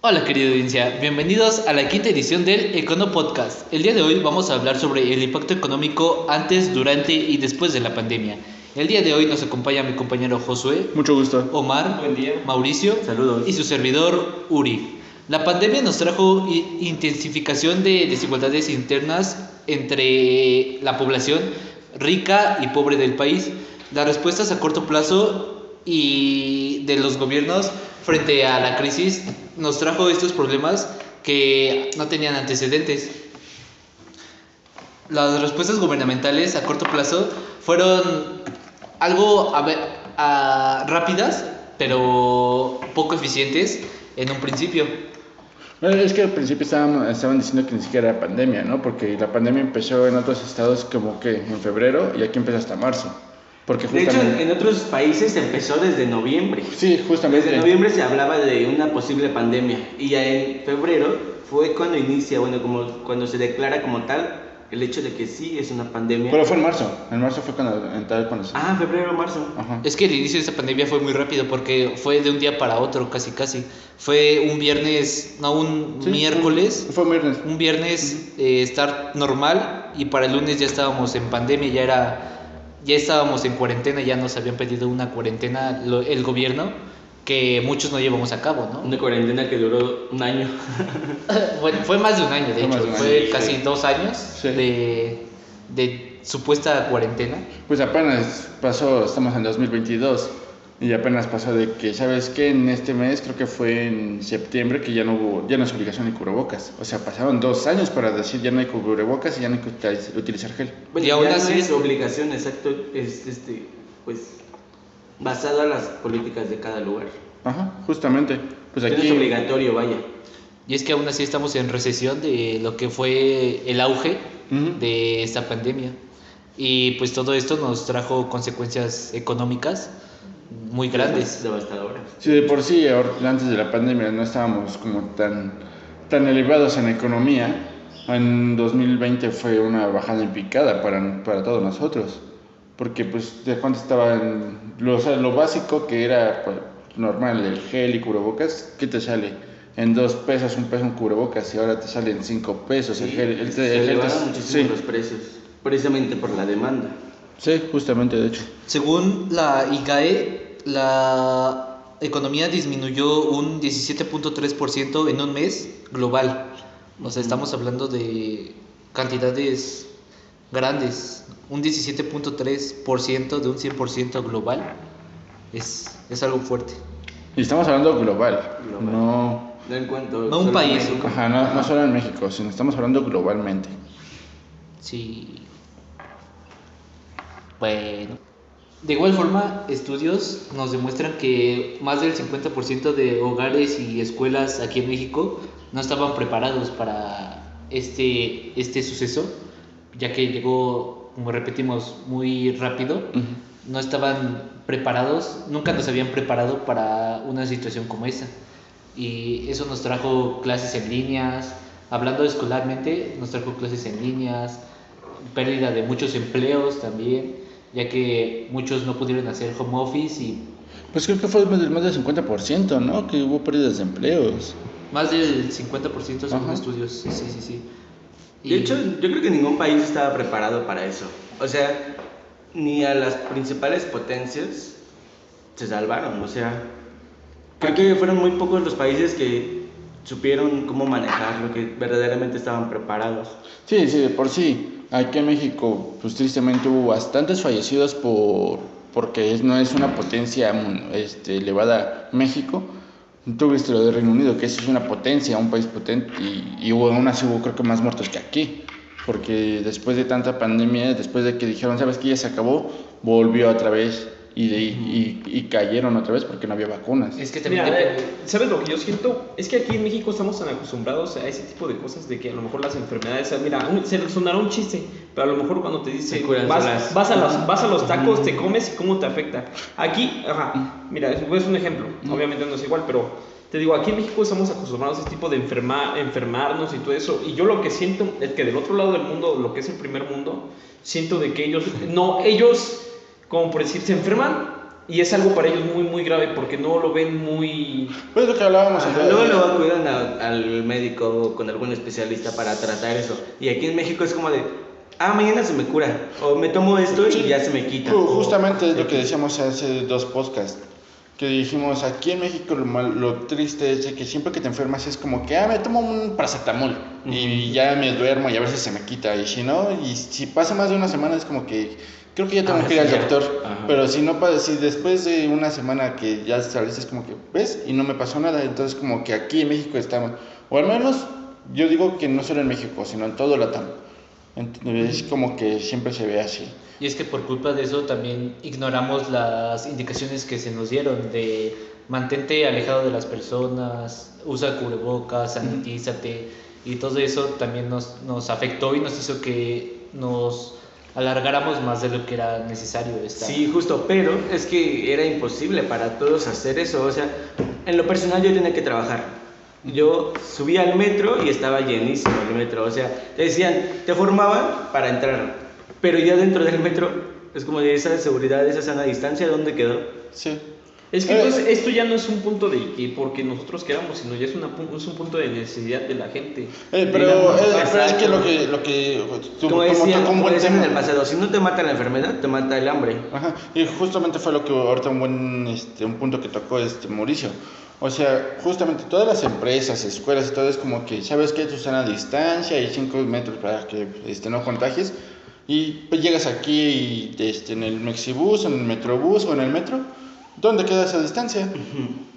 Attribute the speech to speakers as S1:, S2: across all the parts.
S1: Hola querida audiencia, bienvenidos a la quinta edición del Econo Podcast. El día de hoy vamos a hablar sobre el impacto económico antes, durante y después de la pandemia. El día de hoy nos acompaña mi compañero Josué,
S2: Mucho gusto.
S1: Omar,
S3: Buen día.
S1: Mauricio
S3: Saludos.
S1: y su servidor Uri. La pandemia nos trajo intensificación de desigualdades internas entre la población rica y pobre del país. Las respuestas a corto plazo y de los gobiernos frente a la crisis nos trajo estos problemas que no tenían antecedentes. Las respuestas gubernamentales a corto plazo fueron algo rápidas, pero poco eficientes en un principio.
S2: Bueno, es que al principio estaban diciendo que ni siquiera era pandemia, ¿no? Porque la pandemia empezó en otros estados como que en febrero y aquí empezó hasta marzo. Porque
S3: De hecho,
S2: justamente...
S3: en otros países empezó desde noviembre.
S2: Sí, justamente.
S3: Desde noviembre se hablaba de una posible pandemia y ya en febrero fue cuando inicia, como cuando se declara como tal el hecho de que sí es una pandemia.
S2: Pero fue en marzo. En marzo fue cuando se...
S3: Febrero, marzo.
S2: Ajá.
S1: Es que el inicio de esta pandemia fue muy rápido porque fue de un día para otro, casi casi. Fue un viernes, no, un
S2: Sí,
S1: miércoles.
S2: Fue viernes.
S1: Un viernes estar normal y para el lunes ya estábamos en pandemia, ya estábamos en cuarentena, ya nos habían pedido una cuarentena el gobierno que muchos no llevamos a cabo, ¿no?
S3: Una cuarentena que duró un año.
S1: Bueno, fue más de un año, de
S2: Fue más
S1: hecho,
S2: de un
S1: fue
S3: año,
S1: casi
S3: sí.
S1: 2 años
S2: Sí.
S1: de supuesta cuarentena.
S2: Pues apenas pasó, estamos en 2022 y apenas pasó de que, ¿sabes qué? En este mes, creo que fue en septiembre, que ya no es obligación de cubrebocas. O sea, pasaron 2 años para decir ya no hay cubrebocas y ya no hay que utilizar gel.
S3: Bueno,
S1: Y aún
S3: ya
S1: así-
S3: no es obligación, exacto, es pues basado a las políticas de cada lugar.
S2: Ajá, justamente. Pues
S3: No es
S2: aquí...
S3: obligatorio, vaya.
S1: Y es que aún así estamos en recesión de lo que fue el auge
S2: Ujú.
S1: de esta pandemia. Y pues todo esto nos trajo consecuencias económicas muy grandes.
S3: Devastadoras.
S2: Sí, de por sí, antes de la pandemia no estábamos como tan elevados en economía. En 2020 fue una bajada en picada para todos nosotros. Porque pues de cuánto estaba o sea, lo básico que era pues, normal, el gel y cubrebocas, ¿qué te sale? En 2 pesos, 1 peso un cubrebocas y ahora te sale en 5 pesos el
S3: Sí,
S2: gel. El
S3: se
S2: gel
S3: elevaron muchísimo
S2: sí,
S3: los precios, precisamente por la demanda.
S2: sí, justamente de hecho.
S1: Según la IGAE, la economía disminuyó un 17.3% en un mes global. O sea, estamos hablando de cantidades grandes. Un 17.3% de un 100% global es algo fuerte.
S2: Y estamos hablando global.
S3: Global.
S2: No...
S3: No en cuanto
S1: No un
S3: solo
S1: país.
S3: México.
S2: Ajá, no solo en México, sino estamos hablando globalmente.
S1: Sí. Bueno. De igual forma, estudios nos demuestran que más del 50% de hogares y escuelas aquí en México no estaban preparados para este suceso, ya que llegó, como repetimos, muy rápido. No estaban preparados, nunca nos habían preparado para una situación como esa. Y eso nos trajo clases en líneas, hablando escolarmente, nos trajo clases en líneas, pérdida de muchos empleos también, ya que muchos no pudieron hacer home office y
S2: Pues creo que fue más del 50%, ¿no? Que hubo pérdidas de empleos.
S1: más del 50% según
S2: Ajá.
S1: estudios. Sí, sí, sí.
S3: De hecho, yo creo que ningún país estaba preparado para eso. O sea, ni a las principales potencias se salvaron. O sea, creo que fueron muy pocos los países que supieron cómo manejar lo que verdaderamente estaban preparados.
S2: Sí, de por sí. Aquí en México, pues tristemente hubo bastantes fallecidos porque no es una potencia elevada México. Tú viste lo de Reino Unido, que es una potencia, un país potente, y aún así hubo creo que más muertos que aquí. Porque después de tanta pandemia, después de que dijeron, ¿sabes qué? Ya se acabó, volvió otra vez y cayeron otra vez porque no había vacunas.
S1: Es que también
S4: Mira,
S1: depende.
S4: ¿sabes lo que yo siento? Es que aquí en México estamos tan acostumbrados a ese tipo de cosas de que a lo mejor las enfermedades, mira, se sonará un chiste, pero a lo mejor cuando te dice
S3: Se curan solas.
S4: vas a los tacos, te comes y cómo te afecta. Aquí, mira, es un ejemplo, obviamente no es igual, pero te digo, aquí en México estamos acostumbrados a ese tipo de enfermarnos y todo eso, y yo lo que siento es que del otro lado del mundo, lo que es el primer mundo, siento de que ellos, como por decir, se enferman Y es algo para ellos muy, muy grave porque no lo ven muy...
S2: Pues lo que hablábamos
S3: Luego acudan al médico con algún especialista para tratar eso. Y aquí en México es como de, mañana se me cura. O me tomo esto y ya se me quita.
S2: Justamente es lo que decíamos hace 2 podcasts. Que dijimos, aquí en México lo triste es de que siempre que te enfermas es como que, me tomo un paracetamol y ya me duermo y a veces se me quita. Y si no, y si pasa más de una semana es como que, creo que ya tengo que ir al doctor. Pero si no, si después de una semana que ya saliste es como que, ¿ves? Y no me pasó nada. Entonces como que aquí en México estamos, o al menos yo digo que no solo en México, sino en todo Latam. Es como que siempre se ve así.
S1: Y es que por culpa de eso también ignoramos las indicaciones que se nos dieron de mantente alejado de las personas, usa cubrebocas, sanitízate, y todo eso también nos afectó y nos hizo que nos alargáramos más de lo que era necesario estar.
S3: Sí, justo, pero es que era imposible para todos hacer eso. O sea, en lo personal yo tenía que trabajar. Yo subía al metro y estaba llenísimo el metro. O sea, te decían, te formaban para entrar. Pero ya dentro del metro, es como de esa seguridad, esa sana distancia, ¿dónde quedó?
S2: Sí.
S4: Es que entonces esto ya no es un punto de que porque nosotros queramos, sino ya es un punto de necesidad de la gente.
S2: Pero es que lo que
S3: como decían en el pasado, si no te mata la enfermedad, te mata el hambre.
S2: Ajá, y justamente fue lo que ahorita un punto que tocó Mauricio. O sea, justamente todas las empresas, escuelas y todo es como que, ¿sabes qué? Tú estás a distancia y 5 metros para que no contagies. Y pues llegas aquí y, en el Mexibus, en el Metrobús o en el metro, ¿dónde queda esa distancia?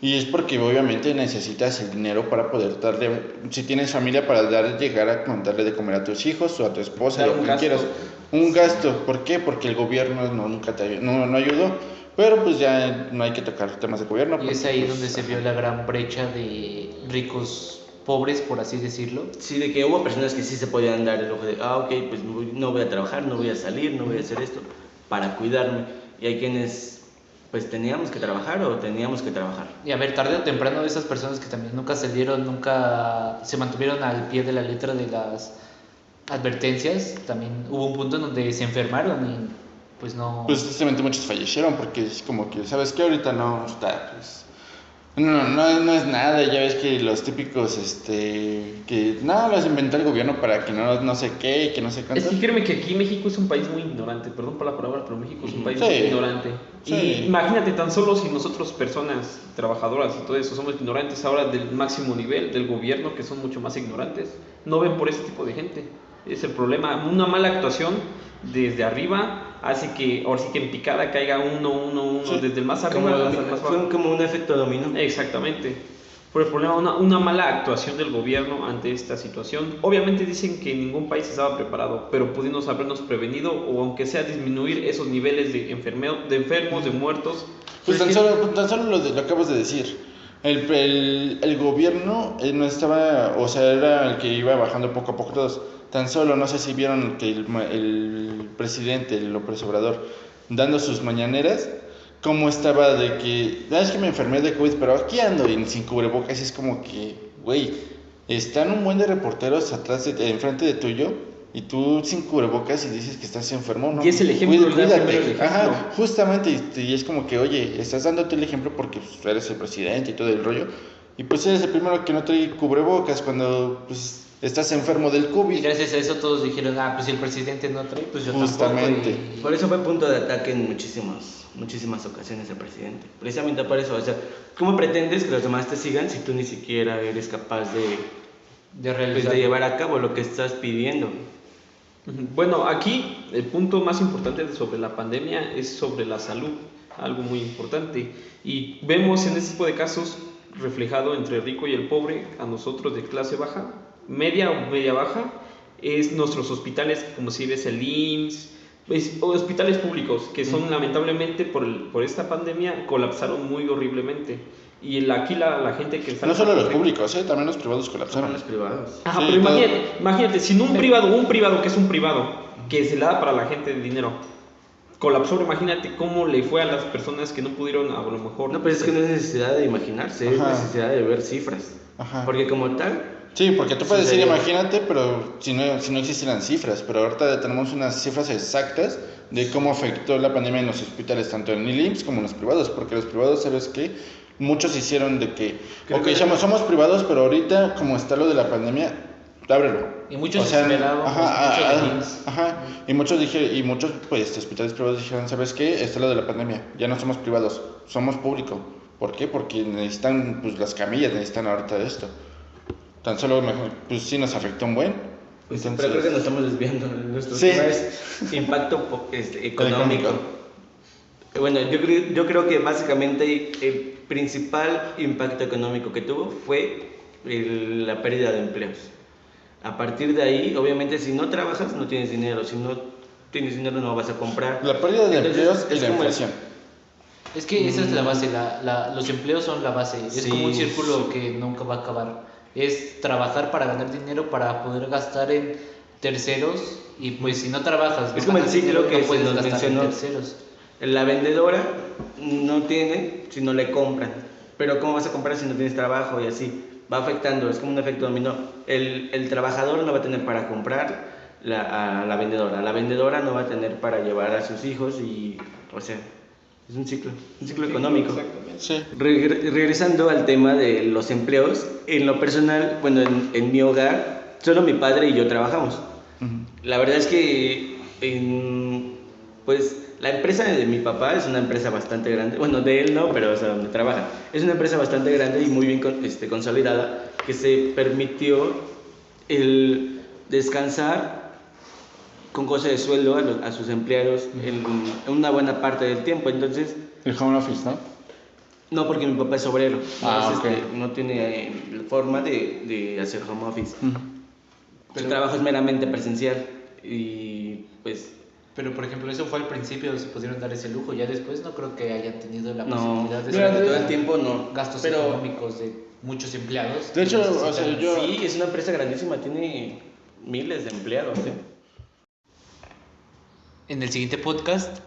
S2: Y es porque obviamente necesitas el dinero para poder darle, si tienes familia, para llegar a darle de comer a tus hijos o a tu esposa, lo que quieras. Un gasto, ¿por qué? Porque el gobierno nunca no ayudó. Pero pues ya no hay que tocar temas de gobierno.
S1: Y es ahí donde se vio la gran brecha de ricos pobres, por así decirlo.
S3: Sí, de que hubo personas que sí se podían dar el ojo de, ok, pues no voy a trabajar, no voy a salir, no voy a hacer esto para cuidarme. Y hay quienes, pues teníamos que trabajar o teníamos que trabajar.
S1: Y a ver, tarde o temprano esas personas que también nunca se mantuvieron al pie de la letra de las advertencias, también hubo un punto en donde se enfermaron y pues no...
S2: Pues tristemente muchos fallecieron porque es como que, ¿sabes qué? Ahorita no está, pues... No es nada, ya ves que los típicos, que nada, los inventó el gobierno para que no sé qué y que no sé cuánto.
S4: Es que créeme que aquí México es un país muy ignorante, perdón por la palabra, pero México es un país muy ignorante.
S2: Sí.
S4: Y imagínate tan solo si nosotros personas trabajadoras y todo eso somos ignorantes ahora del máximo nivel del gobierno, que son mucho más ignorantes, no ven por ese tipo de gente. Es el problema, una mala actuación desde arriba hace que, ahora sí que en picada caiga uno, sí, desde el más arriba hasta el más bajo.
S3: Fue como un efecto dominó.
S4: Exactamente. Por el problema, una mala actuación del gobierno ante esta situación. Obviamente dicen que ningún país estaba preparado, pero pudimos habernos prevenido o aunque sea disminuir esos niveles de enfermos, de muertos.
S2: Pues tan solo lo acabas de decir. El gobierno no estaba, o sea, era el que iba bajando poco a poco todos. Tan solo, no sé si vieron que el presidente, López Obrador, dando sus mañaneras, cómo estaba de que, es que me enfermé de COVID, pero aquí ando y sin cubrebocas. Es como que, güey, están un buen de reporteros atrás, enfrente de tuyo, y tú sin cubrebocas y dices que estás enfermo, ¿no?
S4: Y es el ejemplo,
S2: cuídate. Ajá, justamente, y es como que, oye, estás dándote el ejemplo porque pues, eres el presidente y todo el rollo, y pues eres el primero que no trae cubrebocas cuando, pues... estás enfermo del COVID.
S1: Y gracias a eso todos dijeron, pues si el presidente no trae, pues yo
S2: justamente
S1: tampoco.
S3: Por eso fue punto de ataque en muchísimas ocasiones el presidente. Precisamente por eso, o sea, ¿cómo pretendes que los demás te sigan si tú ni siquiera eres capaz de llevar a cabo lo que estás pidiendo?
S4: Bueno, aquí el punto más importante sobre la pandemia es sobre la salud, algo muy importante. Y vemos en este tipo de casos reflejado entre el rico y el pobre, a nosotros de clase baja, media o media baja, es nuestros hospitales, como si ves el IMSS, hospitales públicos que son lamentablemente por esta pandemia colapsaron muy horriblemente. Y aquí la gente que está...
S2: No solo los públicos, también los privados colapsaron.
S3: Los privados.
S4: Ajá, sí, pero imagínate, si un privado que es un privado, que se le da para la gente de dinero, colapsó, imagínate cómo le fue a las personas que no pudieron, a lo mejor...
S3: No, pero es que no es necesidad de imaginarse, es necesidad de ver cifras.
S2: Ajá.
S3: Porque como tal...
S2: Sí, porque tú puedes decir imagínate, pero si no existieran cifras, pero ahorita tenemos unas cifras exactas de cómo afectó la pandemia en los hospitales, tanto en el IMSS como en los privados, porque los privados, ¿sabes qué? Muchos hicieron de que,
S3: Creo
S2: ok,
S3: que-
S2: somos privados, pero ahorita, como está lo de la pandemia, ábrelo.
S1: Y muchos esperábamos mucho de IMSS.
S2: Y muchos pues, hospitales privados dijeron, ¿sabes qué? Está lo de la pandemia, ya no somos privados, somos público. ¿Por qué? Porque necesitan, pues las camillas necesitan ahorita de esto. Tan solo, pues sí nos afectó un buen.
S3: Pues,
S2: Entonces,
S3: pero creo que nos estamos desviando. Nuestro
S2: Sí.
S3: tema es impacto económico. Bueno, yo creo que básicamente el principal impacto económico que tuvo fue la pérdida de empleos. A partir de ahí, obviamente, si no trabajas, no tienes dinero. Si no tienes dinero, no vas a comprar.
S2: La pérdida de
S3: Entonces,
S2: empleos y
S3: es
S2: la
S3: como
S2: inflación.
S1: Es que esa es la base, los empleos son la base, es
S3: Sí,
S1: como un círculo
S3: sí.
S1: que nunca va a acabar. Es trabajar para ganar dinero, para poder gastar en terceros, y pues si no trabajas,
S3: Es
S1: no
S3: como el
S1: ganas
S3: ciclo
S1: dinero,
S3: que
S1: no puedes
S3: se nos
S1: gastar en
S3: mencionó.
S1: terceros.
S3: La vendedora no tiene si no le compran. Pero ¿cómo vas a comprar si no tienes trabajo? Y así va afectando, es como un efecto dominó. El trabajador no va a tener para comprar a la vendedora. La vendedora no va a tener para llevar a sus hijos y, o sea, es un ciclo económico.
S4: Exactamente.
S2: Sí.
S3: Regresando al tema de los empleos, en lo personal, bueno, en mi hogar, solo mi padre y yo trabajamos. La verdad es que, pues, la empresa de mi papá es una empresa bastante grande. Bueno, de él no, pero o sea, donde trabaja. Es una empresa bastante grande y muy bien consolidada que se permitió el descansar con goce de sueldo a sus empleados en una buena parte del tiempo. Entonces,
S2: El home office, ¿no?
S3: no, porque mi papá es obrero.
S2: Ah,
S3: Entonces,
S2: ok.
S3: no tiene forma de hacer home office.
S1: Pero-
S3: Su trabajo es meramente presencial y pues
S1: Pero por ejemplo, eso fue al principio, se pudieron dar ese lujo, ya después no creo que hayan tenido la
S3: no,
S1: posibilidad de
S3: durante
S1: solventar
S3: todo el tiempo no.
S1: gastos
S3: Pero
S1: económicos de muchos empleados.
S2: De hecho,
S1: que
S2: o sea,
S1: necesitan-
S2: yo-
S3: sí, es una empresa grandísima, tiene miles de empleados.
S1: En el siguiente podcast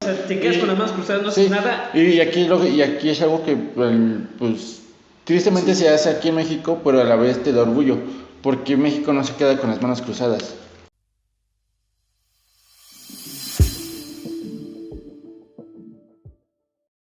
S4: O sea, te quedas con las manos cruzadas, no
S2: Sí,
S4: haces nada.
S2: y aquí es algo que, pues, tristemente se hace aquí en México, pero a la vez te da orgullo, porque México no se queda con las manos cruzadas.